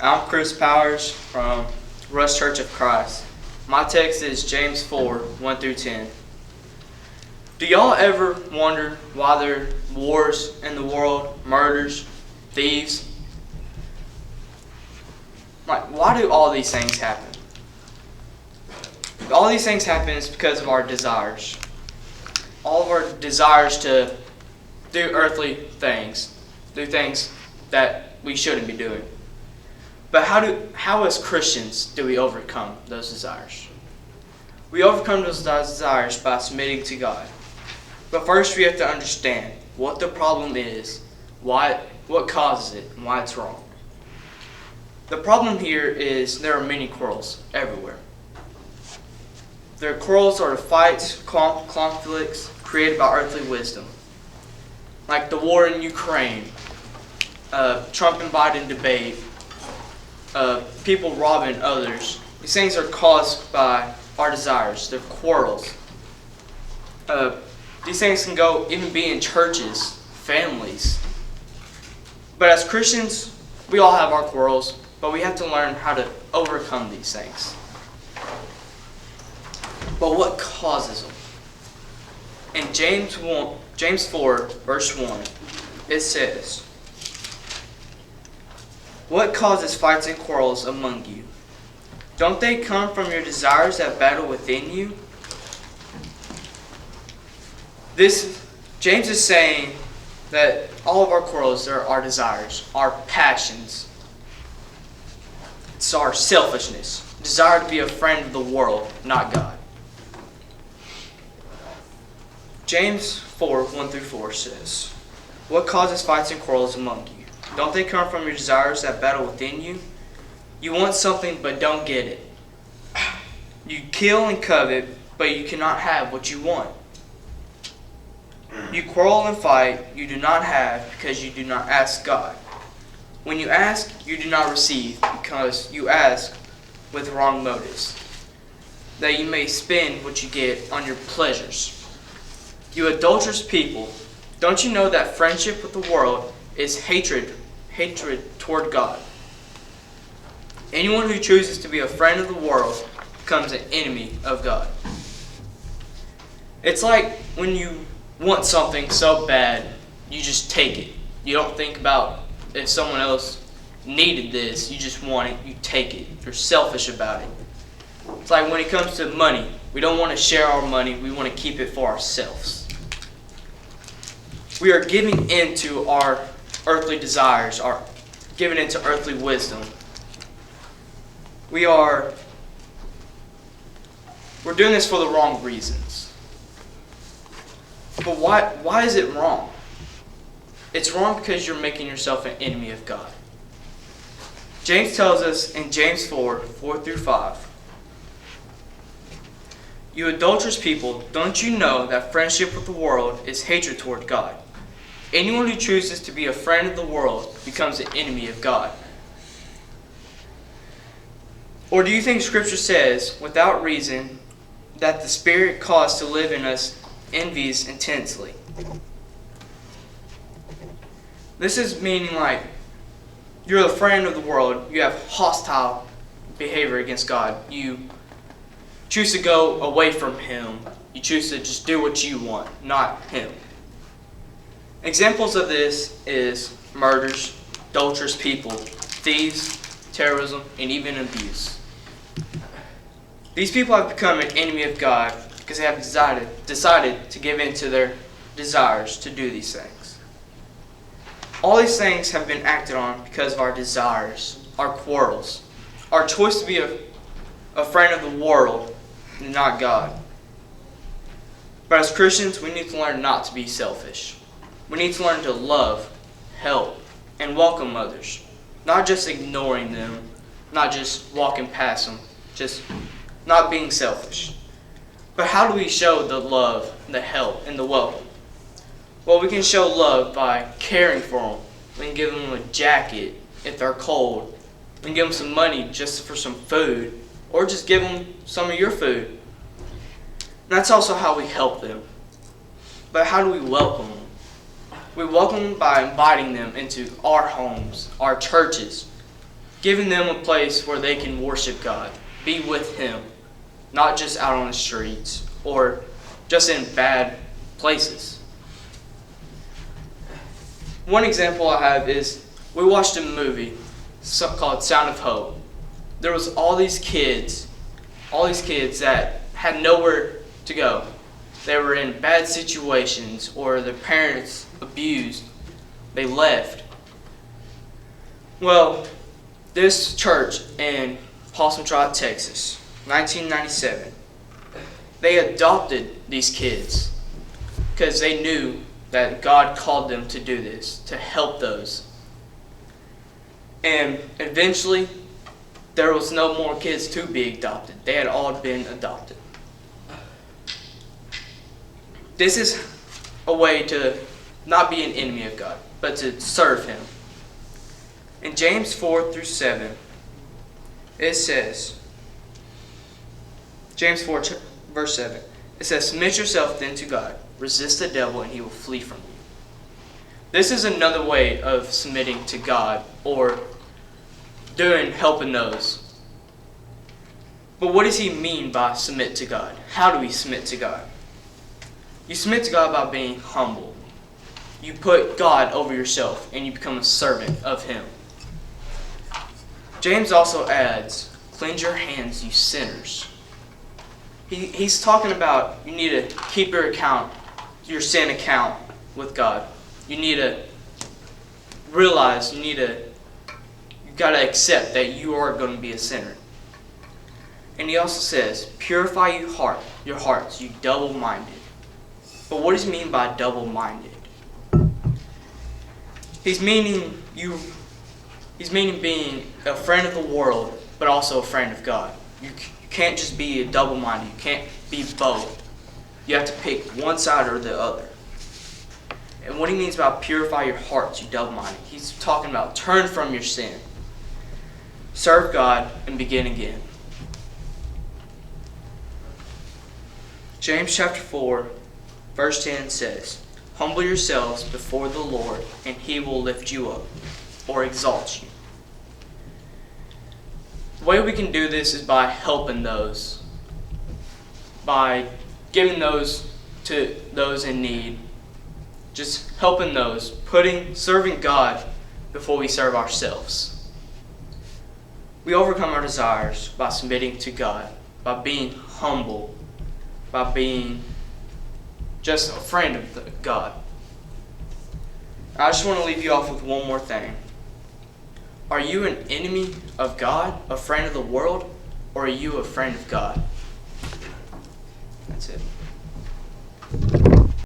I'm Chris Powers from Rush Church of Christ. My text is James 4, 1 through 10. Do y'all ever wonder why there are wars in the world, murders, thieves? Why do all these things happen? All these things happen is because of our desires. All of our desires to do earthly things, do things that we shouldn't be doing. But how as Christians do we overcome those desires? We overcome those desires by submitting to God. But first we have to understand what the problem is, what causes it, and why it's wrong. The problem here is there are many quarrels everywhere. Their quarrels are fights, conflicts created by earthly wisdom. Like the war in Ukraine, Trump and Biden debate, people robbing others. These things are caused by our desires. They're quarrels. These things can even be in churches, families. But as Christians, we all have our quarrels, but we have to learn how to overcome these things. But what causes them? In James 4, verse 1, it says, "What causes fights and quarrels among you? Don't they come from your desires that battle within you?" James is saying that all of our quarrels are our desires, our passions. It's our selfishness, desire to be a friend of the world, not God. James 4, 1 through 4 says, "What causes fights and quarrels among you? Don't they come from your desires that battle within you? You want something but don't get it. You kill and covet, but you cannot have what you want. You quarrel and fight, you do not have because you do not ask God. When you ask, you do not receive because you ask with wrong motives, that you may spend what you get on your pleasures. You adulterous people, don't you know that friendship with the world is hatred toward God? Anyone who chooses to be a friend of the world becomes an enemy of God." It's like when you want something so bad, you just take it. You don't think about if someone else needed this. You just want it, you take it. You're selfish about it. It's like when it comes to money. We don't want to share our money. We want to keep it for ourselves. We are giving into our earthly desires, giving into earthly wisdom. We're doing this for the wrong reasons. But why is it wrong? It's wrong because you're making yourself an enemy of God. James tells us in James 4, 4 through 5, "You adulterous people, don't you know that friendship with the world is hatred toward God? Anyone who chooses to be a friend of the world becomes an enemy of God. Or do you think Scripture says, without reason, that the Spirit caused to live in us envies intensely?" This is meaning like you're a friend of the world, you have hostile behavior against God. You choose to go away from Him. You choose to just do what you want, not Him. Examples of this is murders, adulterous people, thieves, terrorism, and even abuse. These people have become an enemy of God because they have decided to give in to their desires to do these things. All these things have been acted on because of our desires, our quarrels, our choice to be a friend of the world and not God. But as Christians, we need to learn not to be selfish. We need to learn to love, help, and welcome others. Not just ignoring them, not just walking past them, just not being selfish. But how do we show the love, the help, and the welcome? Well, we can show love by caring for them. We can give them a jacket if they're cold. We can give them some money just for some food, or just give them some of your food. And that's also how we help them. But how do we welcome them? We welcome them by inviting them into our homes, our churches. giving them a place where they can worship God, be with Him, not just out on the streets or just in bad places. One example I have is we watched a movie called Sound of Hope. There was all these kids that had nowhere to go. They were in bad situations or their parents abused. They left. Well, this church in Possum Trot, Texas, 1997, they adopted these kids because they knew that God called them to do this, to help those. And eventually, there was no more kids to be adopted. They had all been adopted. This is a way to not be an enemy of God, but to serve Him. In James 4-7, it says, James 4, verse 7, it says, "Submit yourself then to God. Resist the devil, and he will flee from you." This is another way of submitting to God, or helping those. But what does he mean by submit to God? How do we submit to God? You submit to God by being humble. You put God over yourself, and you become a servant of Him. James also adds, "Cleanse your hands, you sinners." He's talking about you need to keep your sin account with God. You need to realize, you got to accept that you are going to be a sinner. And he also says, "Purify your hearts, you double-minded." But what does he mean by double-minded? He's meaning being a friend of the world, but also a friend of God. You can't just be a double-minded. You can't be both. You have to pick one side or the other. And what he means by purify your hearts, you double-minded, he's talking about turn from your sin, serve God, and begin again. James chapter 4, verse 10 says, "Humble yourselves before the Lord, and He will lift you up," or exalt you. The way we can do this is by helping those, by giving those to those in need, just helping those, serving God before we serve ourselves. We overcome our desires by submitting to God, by being humble, by being just a friend of God. I just want to leave you off with one more thing. Are you an enemy of God, a friend of the world, or are you a friend of God? That's it.